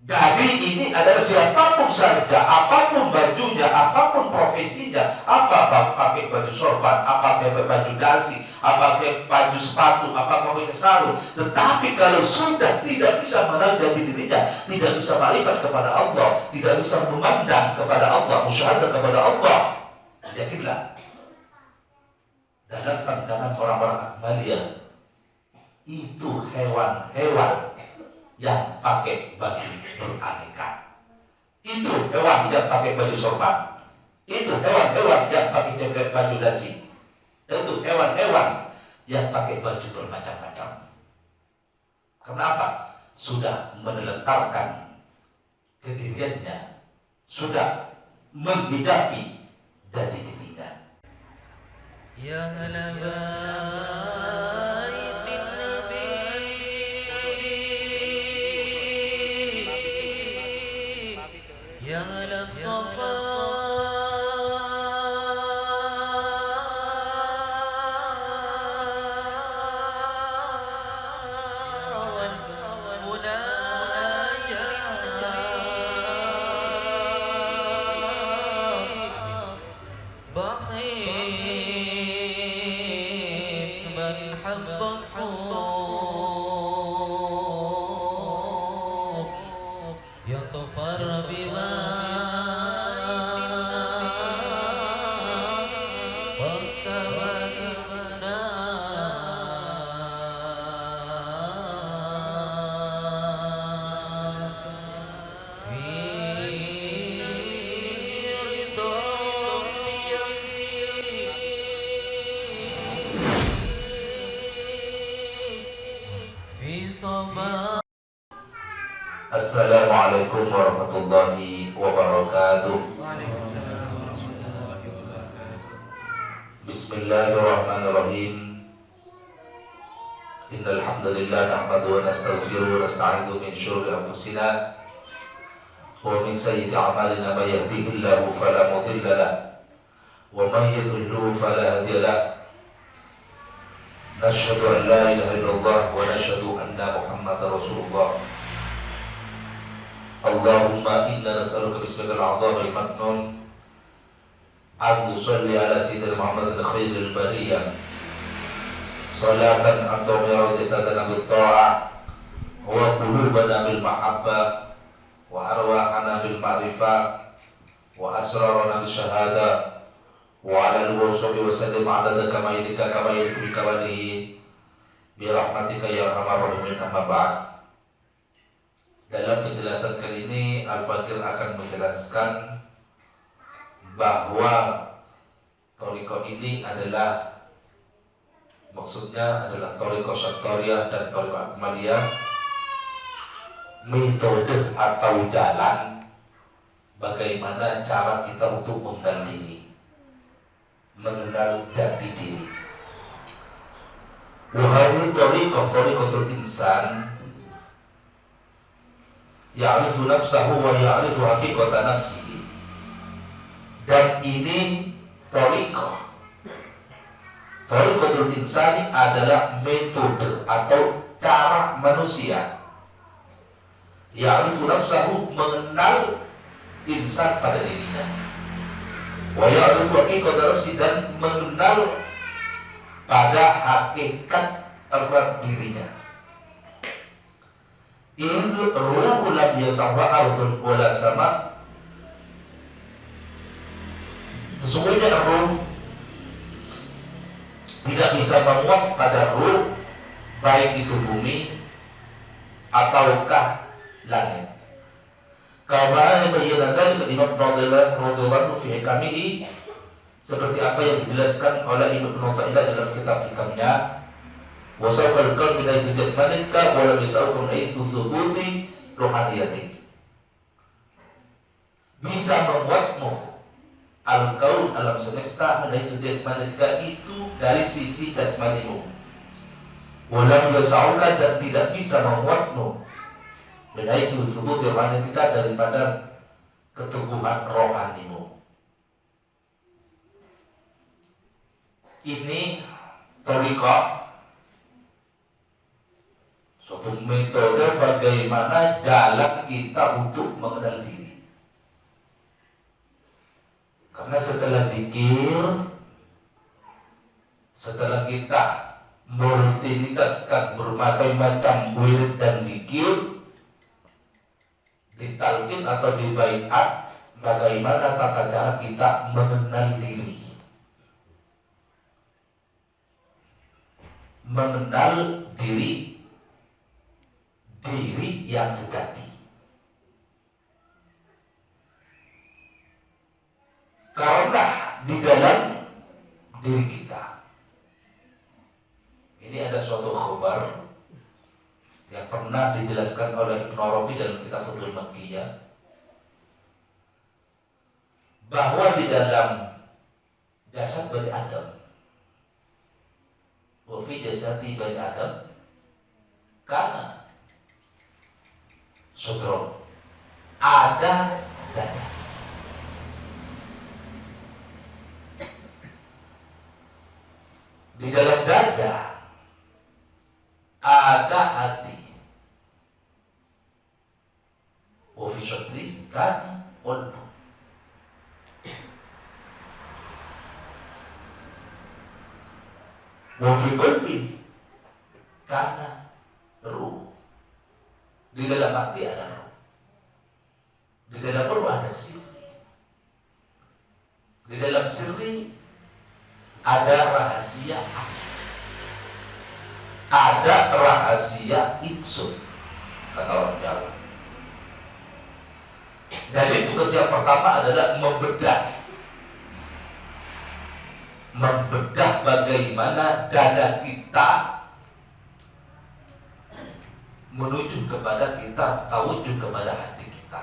Jadi ini adalah siapapun saja, apapun bajunya, apapun profesinya, apa pakai baju sorban, apa pakai baju dasi, apa pakai baju sepatu, apa pakai sarung. Tetapi kalau sudah tidak bisa menanggapi dirinya, tidak bisa marifat kepada Allah, tidak bisa memandang kepada Allah, musyahadah kepada Allah, yakinlah dalam pandangan orang-orang Ahmadiyah itu hewan-hewan yang pakai baju beraneka, itu hewan yang pakai baju sorban, itu hewan-hewan yang pakai baju dasi, itu hewan-hewan yang pakai baju bermacam-macam. Kenapa? Sudah meneletakkan kediriannya, sudah menghijabi dari dirinya. Ya Assalamualaikum warahmatullahi wabarakatuh. Bismillahirrahmanirrahim. Innal hamdalillah nahmaduhu wa nastaghfiruhu wa nasta'inu min syururi anfusina wa min sayyiati a'malina may yahdihillahu fala mudilla lahu wa may yudlilhu fala hadiya lahu. Nashhadu an la ilaha illallah wa nashhadu anna Muhammadar Rasulullah. Allahumma inna nas'aluka bismikal a'zam al-maknun an tusalli ala sayyidina Muhammadin khairil bariyah salatan antum ya rabbi sadana bil ta'ah wa qulubana bil mahabbah wa arwahana bil ma'rifah wa asrarana bil syahadah wa ala al-wasuli wa sallim adada kama yalika kama yaliku bikawanihi bi rahmatika ya arhamar rahimin. Amma ba'd. Dalam penjelasan kali ini Al-Fakir akan menjelaskan bahwa thariqah ini adalah, maksudnya adalah thariqah Syattariyah dan thariqah Ahmadiyah, metode atau jalan bagaimana cara kita untuk membandingi, mengenal jati diri. Wahai thariqatul insan ya'rifu nafsahu wa ya'rifu haqiqata nafsihi. Dan ini thariqatul insani adalah metode atau cara manusia ya'rifu nafsahu, mengenal insan pada dirinya, wa ya'rifu haqiqata nafsihi, dan mengenal pada hakikat terhadap dirinya. Ruhu lam yasawwa ardun wala sama. Sesungguhnya ruh tidak bisa memuat pada ruh, baik itu bumi ataukah langit. Kama bayyana Imam Nawawi radhiyallahu fi hikamihi, seperti apa yang dijelaskan oleh Ibnu Athaillah dalam kitab hikamnya. Wasawal qalbi la yujadmanika wa la bisaukum aisu thubuti ruhaniyati. Bisa membuatmu al-kaun, alam semesta, menuju jasmanika itu dari sisi jasmanimu. Wa la bisauka, dan tidak bisa membuatmu menuju thubuti ruhaniyati, daripada keteguhan rohanimu. Ini thariqah Suatu metode bagaimana jalan kita untuk mengenal diri. Karena setelah zikir, setelah kita merutinitaskan berbagai macam wirid dan zikir, ditalkin atau dibaiat, bagaimana tata cara kita mengenal diri. Mengenal diri yang sejati. Karena di dalam diri kita ini ada suatu khabar yang pernah dijelaskan oleh Ibnu Arabi dalam kitab Fathul Makkiyah, bahwa di dalam jasad Bani Adam, wa fi jasadi Bani Adam karena sudron, ada dada. Di dalam dada ada hati. Wa fi sadri kana qalbu. Wa fi qalbi kana ruh. Di dalam hati ada roh. Di dalam roh ada sirri. Di dalam sirri ada rahasia. Ada rahasia insun, kata orang Jawa. Jadi tugas yang pertama adalah membedah bagaimana dada kita menuju kepada kita, terwujud kepada hati kita.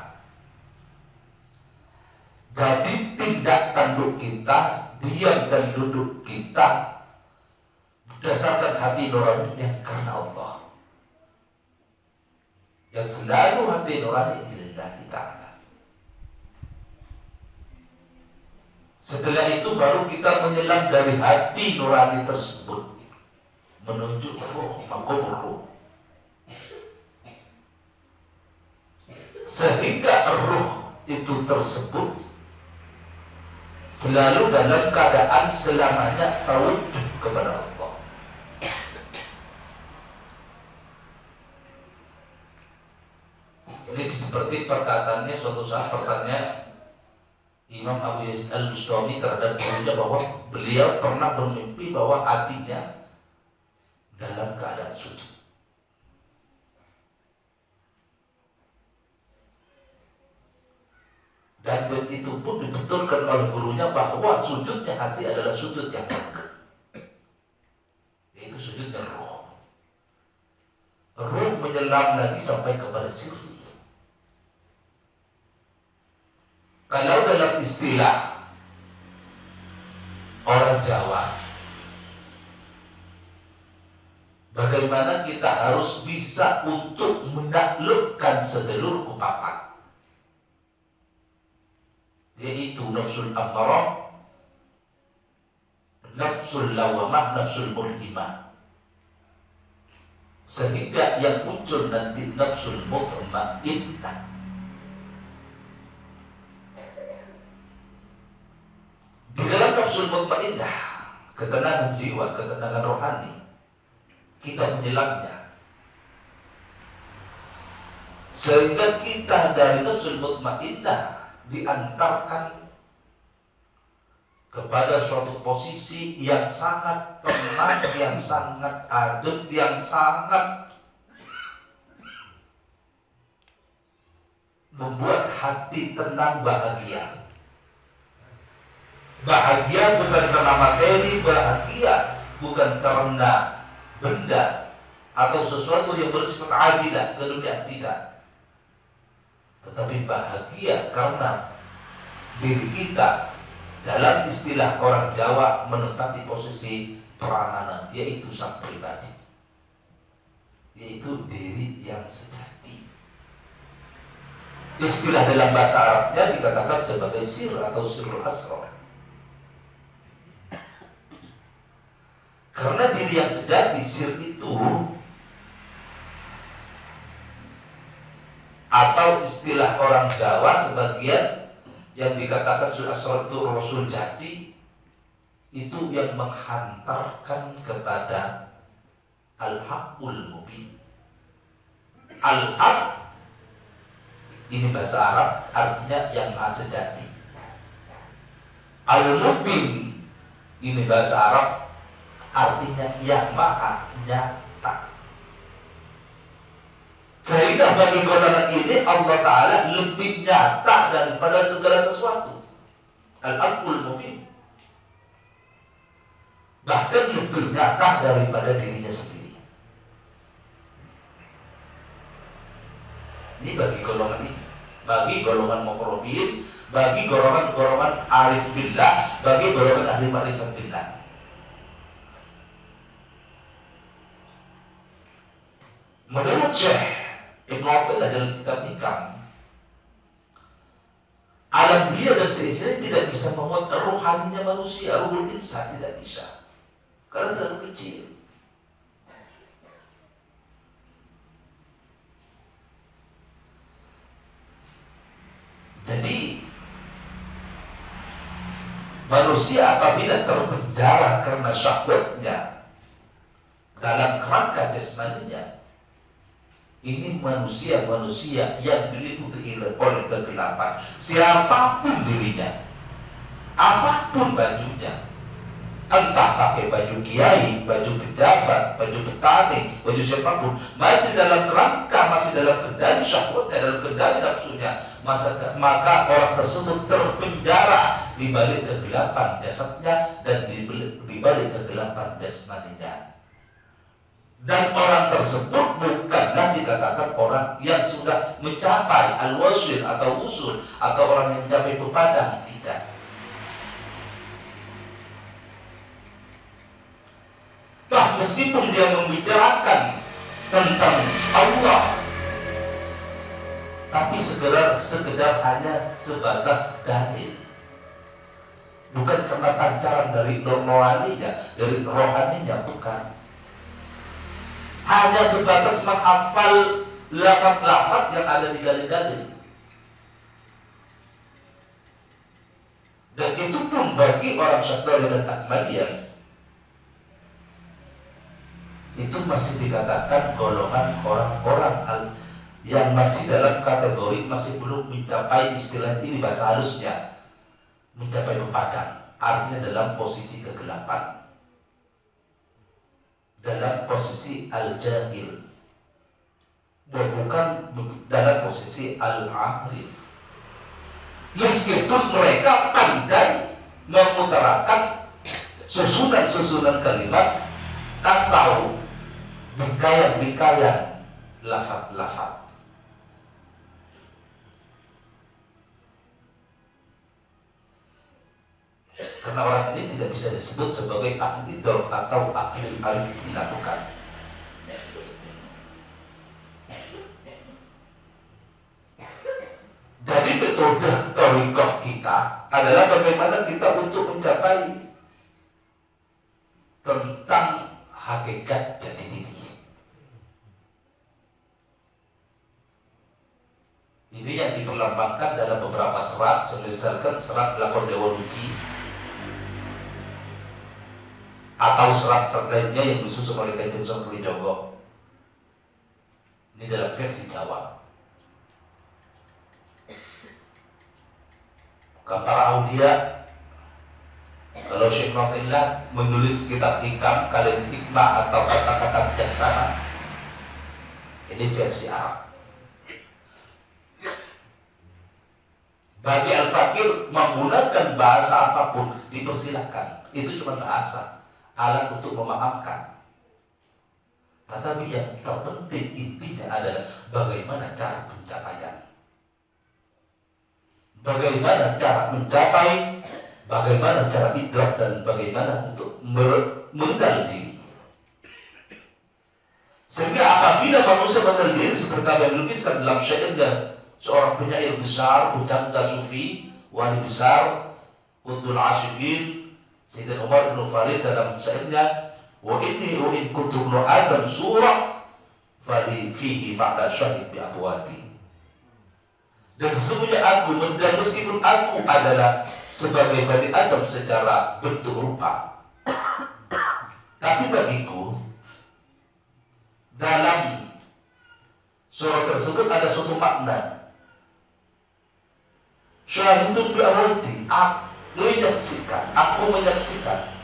Jadi tindak tanduk kita, diam dan duduk kita berdasarkan hati nurani yang karena Allah, yang selalu hati nurani lillahi ta'ala. Setelah itu baru kita menyelam dari hati nurani tersebut menuju ruh, makhluk ruh. Sehingga ruh itu tersebut selalu dalam keadaan selamanya terwujud kepada Allah. Ini seperti perkataannya suatu saat bertanya Imam Abu Yazid Al-Bustami terhadap gurunya bahwa beliau pernah bermimpi bahwa hatinya dalam keadaan sujud. Dan itu pun dibetulkan oleh gurunya bahwa sujudnya hati adalah sujud yang dekat, yaitu sujudnya roh. Roh menyelam lagi sampai kepada sirri. Kalau dalam istilah orang Jawa, bagaimana kita harus bisa untuk menaklukkan sedulur kupapat, yaitu nafsul ammarah, nafsul lawamah, nafsul mulhimah, sehingga yang muncul nanti nafsul mutmainnah. Di dalam nafsul mutmainnah, ketenangan jiwa, ketenangan rohani, kita menyelamnya, sehingga kita dari nafsul mutmainnah diantarkan kepada suatu posisi yang sangat tenang, yang sangat adem, yang sangat membuat hati tenang, bahagia. Bahagia bukan karena materi, bahagia bukan karena benda atau sesuatu yang bersifat adilah ke dunia, tidak. Tetapi bahagia karena diri kita dalam istilah orang Jawa menempati posisi pramana, yaitu sang pribadi, yaitu diri yang sejati. Istilah dalam bahasa Arabnya dikatakan sebagai sir atau sirul asrar. Karena diri yang sejati, sir itu atau istilah orang Jawa sebagian yang dikatakan itu Rasul jati, itu yang menghantarkan kepada al-haqqul mubin. Al-haq ini bahasa Arab artinya yang maha sejati. Al-mubin ini bahasa Arab artinya yang maha nyata. Sehingga bagi golongan ini Allah Ta'ala lebih nyata daripada segala sesuatu. Al-haqqul mubin, bahkan lebih nyata daripada dirinya sendiri. Ini bagi golongan ini, bagi golongan muqarrabin, bagi golongan arif billah, bagi golongan ahli ma'rifat billah. Menurut Syekh Ibnu Athaillah dalam kitab Hikam, alam dunia dan seisinya tidak bisa memuat rohaninya manusia, ruhul insan tidak bisa, karena terlalu kecil. Jadi manusia apabila terpenjara karena syahwatnya dalam kerangka jasmaninya, ini manusia-manusia yang diliputi oleh kegelapan. Siapapun dirinya, apapun bajunya, entah pakai baju kiai, baju pejabat, baju petani, baju siapapun, masih dalam kerangka, masih dalam kendali syahwatnya, dalam kendali nafsunya, maka orang tersebut terpenjara di balik kegelapan jasadnya dan di balik kegelapan jasmaninya. Dan orang tersebut bukanlah dikatakan orang yang sudah mencapai al-wasil atau usul, atau orang yang mencapai pepadang, tidak. Nah, meskipun dia membicarakan tentang Allah, tapi sekedar hanya sebatas dalil, bukan karena pancaran dari rohaninya, dari rohaninya, bukan. Hanya sebatas menghafal lafaz-lafaz yang ada di dalil-dalil. Dan itu pun bagi orang Syadari dan Ahmadiyah, itu masih dikatakan golongan orang-orang yang masih dalam kategori masih belum mencapai, istilah ini bahasa halusnya, mencapai pepadang, artinya dalam posisi kegelapan, dalam posisi al-jahil, dan bukan dalam posisi al-arif. Meskipun mereka pandai mengutarakan susunan-susunan kalimat atau bingkayan-bingkayan lafaz-lafaz. Karena orang ini tidak bisa disebut sebagai ahli dzauq atau ahli arif dilakukan. Jadi metode thariqah kita adalah bagaimana kita untuk mencapai tentang hakikat jati diri. Ini yang diperlambangkan dalam beberapa serat, misalkan serat lakon Dewa Luci, atau serat-serat lainnya yang disusun oleh Kanjeng Sunan Kalijaga. Ini dalam versi Jawa. Para aulia, kalau Syekh Mu'taillah menulis kitab hikam, kalimat hikmah atau kata-kata bijaksana, ini versi Arab. Bagi Al-Fakir menggunakan bahasa apapun dipersilahkan, itu cuma bahasa, alat untuk memahamkan. Tetapi yang terpenting intinya adalah bagaimana cara pencapaian, bagaimana cara mencapai, bagaimana cara idrak, dan bagaimana untuk mengenal diri. Sehingga apabila manusia mengenal diri seperti yang dilukiskan dalam syairnya seorang penyair besar, pujangga sufi, wali besar, Qutbul Asyikin, Sayyidina Umar bin Farid dalam syairnya, wa inni wa in kuntu ibnu Adam surah fali fihi ma'na syahid bi abwati. Dan sesungguhnya aku, dan meskipun aku adalah sebagai Bani Adam secara bentuk rupa, tapi bagiku dalam surah tersebut ada suatu makna. Syahidun bi awalti, aku menyaksikan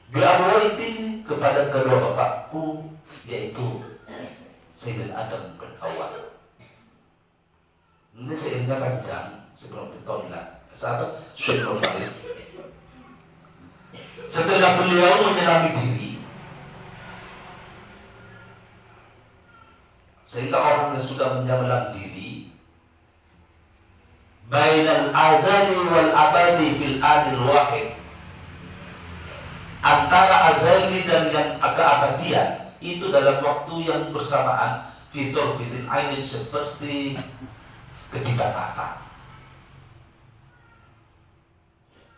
bi awalti kepada kedua bapakku, yaitu Sayyidina Adam dan Hawa. Ini seiringnya panjang sebelum kita bilang sahabat Syekh Nurul. Setelah beliau menyelami diri, sehingga orang yang sudah menyelam diri, bainal azali wal abadi fil adil wahid, antara azali dan yang keabadian itu dalam waktu yang bersamaan, fitur fitin ainin, seperti ketiga mata.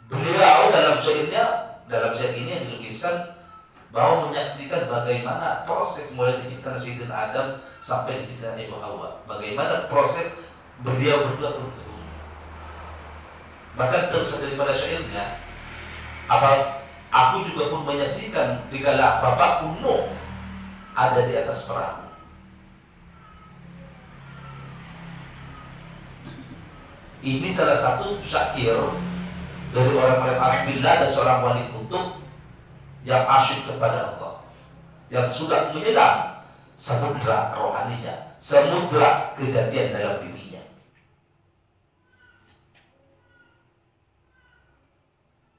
Beliau dalam syair ini yang dilugiskan bahwa menyaksikan bagaimana proses mulai diciptakan Sayyidina Adam sampai diciptakan Ibu Hawa, bagaimana proses beliau berdua turun. Bahkan terus daripada syairnya, aku juga pun menyaksikan dikala bapakku Nuh ada di atas perahu. Ini salah satu syair dari orang-orang Alhamdulillah, ada seorang wali kutub yang asyik kepada Allah, yang sudah menyelam samudra rohaninya, samudra kejadian dalam dirinya.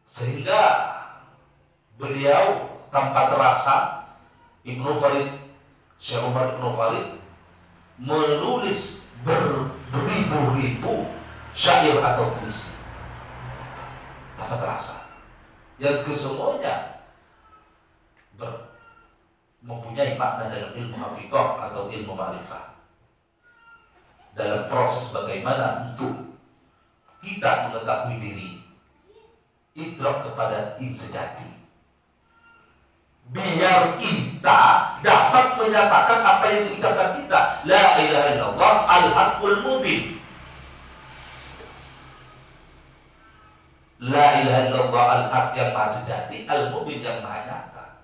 Sehingga beliau tanpa terasa, Ibnu Farid, Syekh Umar Ibnu Farid menulis beribu-ribu syair atau puisi tanpa terasa, yang kesemuanya mempunyai makna dalam ilmu hakikat atau ilmu ma'rifah, dalam proses bagaimana untuk kita mengetahui diri, idrak kepada diri sejati, biar kita dapat menyatakan apa yang diucapkan kita, la ilaha illallah al-haqqul mubin. La ilaha illallah al-haq yang maha sejati, al-mubin yang maha nyata.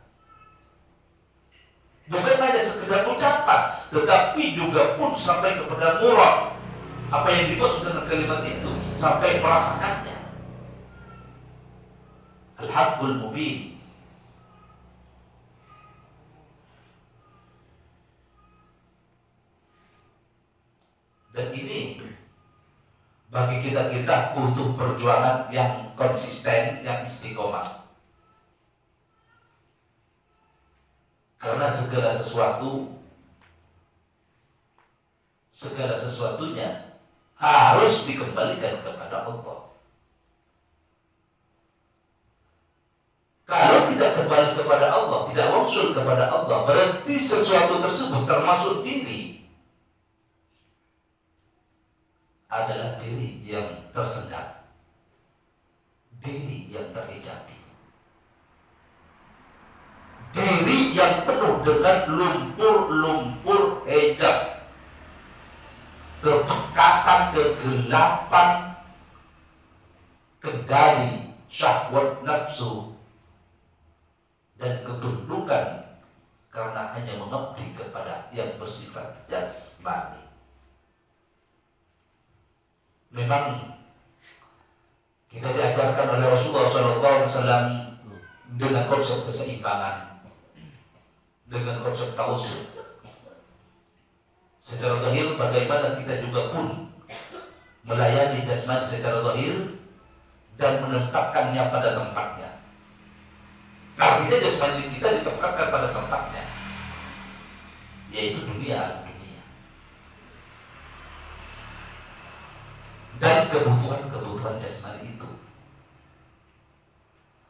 Bukan hanya sekedar ucapan, tetapi juga pun sampai kepada murad. Apa yang dimaksud dengan kalimat itu, sampai merasakannya. Al-haqqul mubin. Dan ini bagi kita butuh perjuangan yang konsisten, yang istiqomah. Karena segala sesuatunya harus dikembalikan kepada Allah. Kalau tidak kembali kepada Allah, tidak wangsul kepada Allah, berarti sesuatu tersebut termasuk diri adalah diri yang tersendat, diri yang terhijabi, diri yang penuh dengan lumpur-lumpur hijab, kepekatan, kegelapan, kendali syahwat nafsu, dan ketundukan karena hanya mengabdi kepada yang bersifat jasmani. Memang kita diajarkan oleh Rasulullah SAW dengan konsep keseimbangan, dengan konsep tawassul. Secara zahir bagaimana kita juga pun melayani jasmani secara zahir dan menempatkannya pada tempatnya. Artinya jasmani kita ditempatkan pada tempatnya, yaitu dunia dan kebutuhan jasmani itu.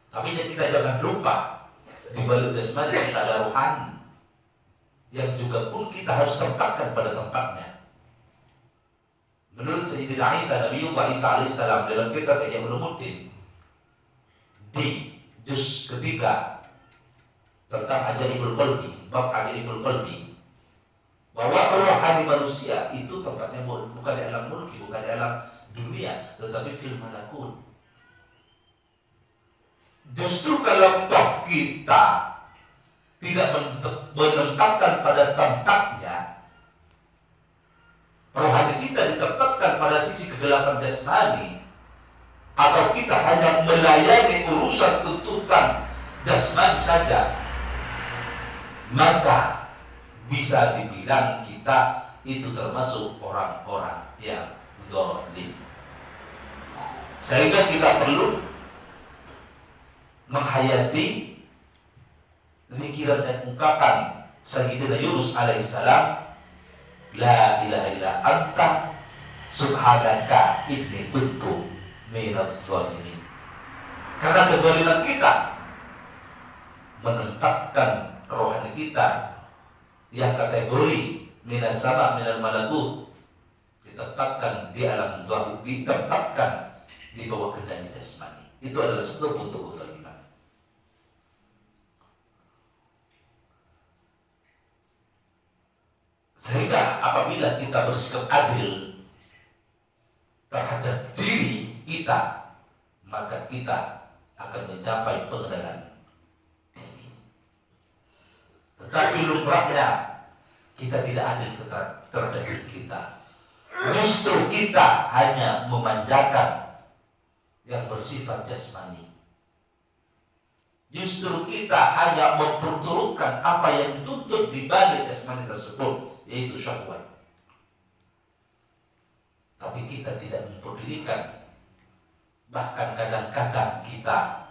Tapi kita jangan lupa di balik jasmani kita ada rohani yang juga pun kita harus tempatkan pada tempatnya. Menurut Sayyidina Isa, Nabiullah Isa alaihissalam dalam kitab Ihya Ulumuddin di juz ketiga tentang Ajaibul Qalbi, bab Ajaibul Qalbi, bahwa rohani manusia itu tempatnya bukan di alam mulki, bukan di alam dunia, tetapi fil malakut. Justru kalau toh kita tidak menempatkan pada tempatnya, rohani kita ditempatkan pada sisi kegelapan jasmani, atau kita hanya melayani urusan tuntutan jasmani saja, maka bisa dibilang kita itu termasuk orang-orang yang zalim. Sehingga kita perlu menghayati pikiran dan ungkapan Sayyidina Yunus alaihissalam, la ilaha illa anta subhanaka inni kuntu minadz zalimin. Karena kezaliman kita menempatkan rohani kita yang kategori minas sama minal malakut, ditempatkan di alam zahir, ditempatkan di bawah kendali jasmani. Itu adalah satu bentuk kezaliman. Sehingga apabila kita bersikap adil terhadap diri kita, maka kita akan mencapai pengenalan. Tetapi lumrahnya kita tidak adil terhadap diri kita. Justru kita hanya memanjakan yang bersifat jasmani. Justru kita hanya memperturutkan apa yang dituntut di balik jasmani tersebut, yaitu syahwat. Tapi kita tidak mempedulikan. Bahkan kadang-kadang kita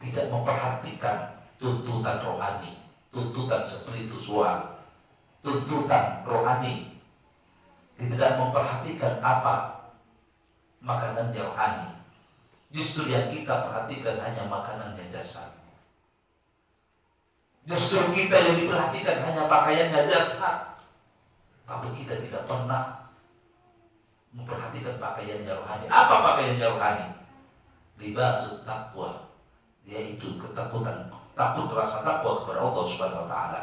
tidak memperhatikan tuntutan rohani, tuntutan spiritual, tuntutan rohani. Tidak memperhatikan apa makanannya rohani. Justru yang kita perhatikan hanya makanannya jasad. Justru kita yang diperhatikan hanya pakaiannya jasad. Tapi kita tidak pernah memperhatikan pakaiannya rohani. Apa pakaiannya rohani? Libasul taqwa, yaitu ketakutan, takut rasa takwa kepada Allah Subhanahu wa taala.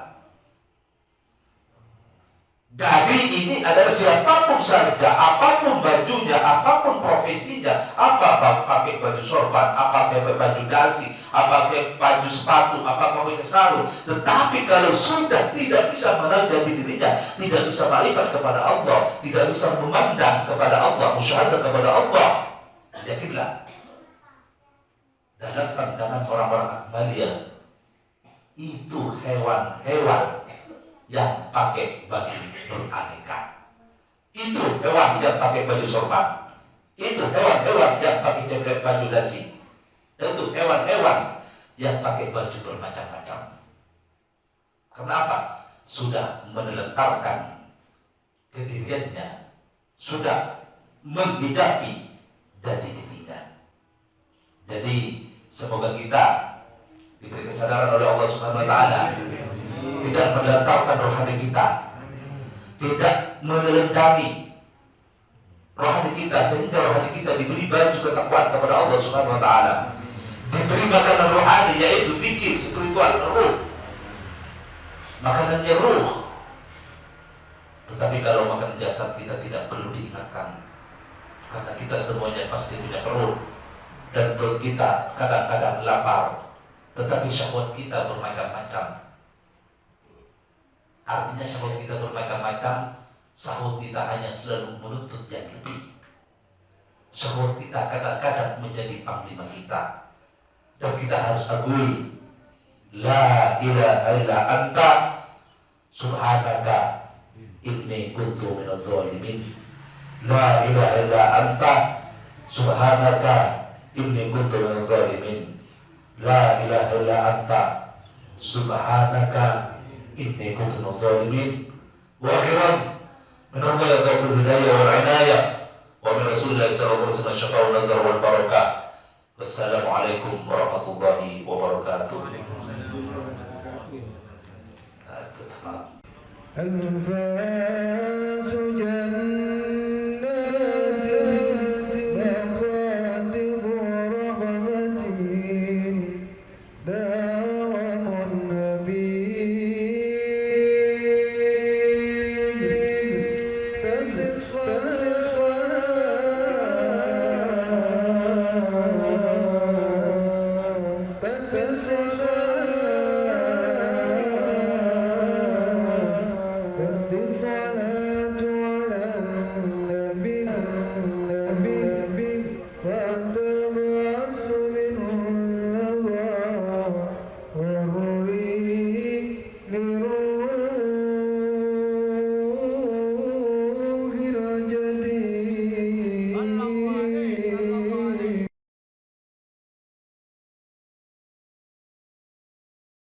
Jadi ini adalah siapapun saja, apapun bajunya, apapun profesinya, apa pakai baju sorban, apa pakai baju dasi, apa pakai baju sepatu, apa pakai sarung. Tetapi kalau sudah tidak bisa menanggapi dirinya, tidak bisa ma'rifat kepada Allah, tidak bisa memandang kepada Allah, musyahadah kepada Allah, yakinlah dalam pandangan orang-orang Ahmadiyah itu hewan-hewan yang pakai baju beraneka. Itu hewan yang pakai baju sorban. Itu hewan-hewan yang pakai baju dasi. Itu hewan-hewan yang pakai baju bermacam-macam. Kenapa? Sudah menelentarkan kediriannya, sudah menghijabi jadi dirinya. Jadi semoga kita diberi kesadaran oleh Allah Subhanahu wa taala, tidak menelantarkan rohani kita, tidak menelencami rohani kita, sehingga rohani kita diberi baju ketakwaan kepada Allah Subhanahu wa taala, diberi makanan rohani, yaitu zikir spiritual, ruh, makanannya ruh. Tetapi kalau makan jasad kita tidak perlu diingatkan, karena kita semuanya pasti punya perut, dan perut kita kadang-kadang lapar, tetapi syahwat kita bermacam-macam. Artinya syahwat kita bermacam-macam, syahwat kita hanya selalu menuntut yang lebih. Syahwat kita kadang-kadang menjadi panglima kita. Dan kita harus akui, la ilaha illa anta subhanaka inni kuntu minadz zalimin. La ilaha illa anta subhanaka inni kuntu minadz zalimin. La ilaha illa anta subhanaka inni kuntu minadz zalimin. Wa akhiran min Allah taufiq hidayah wal inayah wa min Rasulillah sallallahu alaihi wasallam syafaa'u nadhar wal barakah. Wassalamualaikum warahmatullahi wabarakatuh. الفاس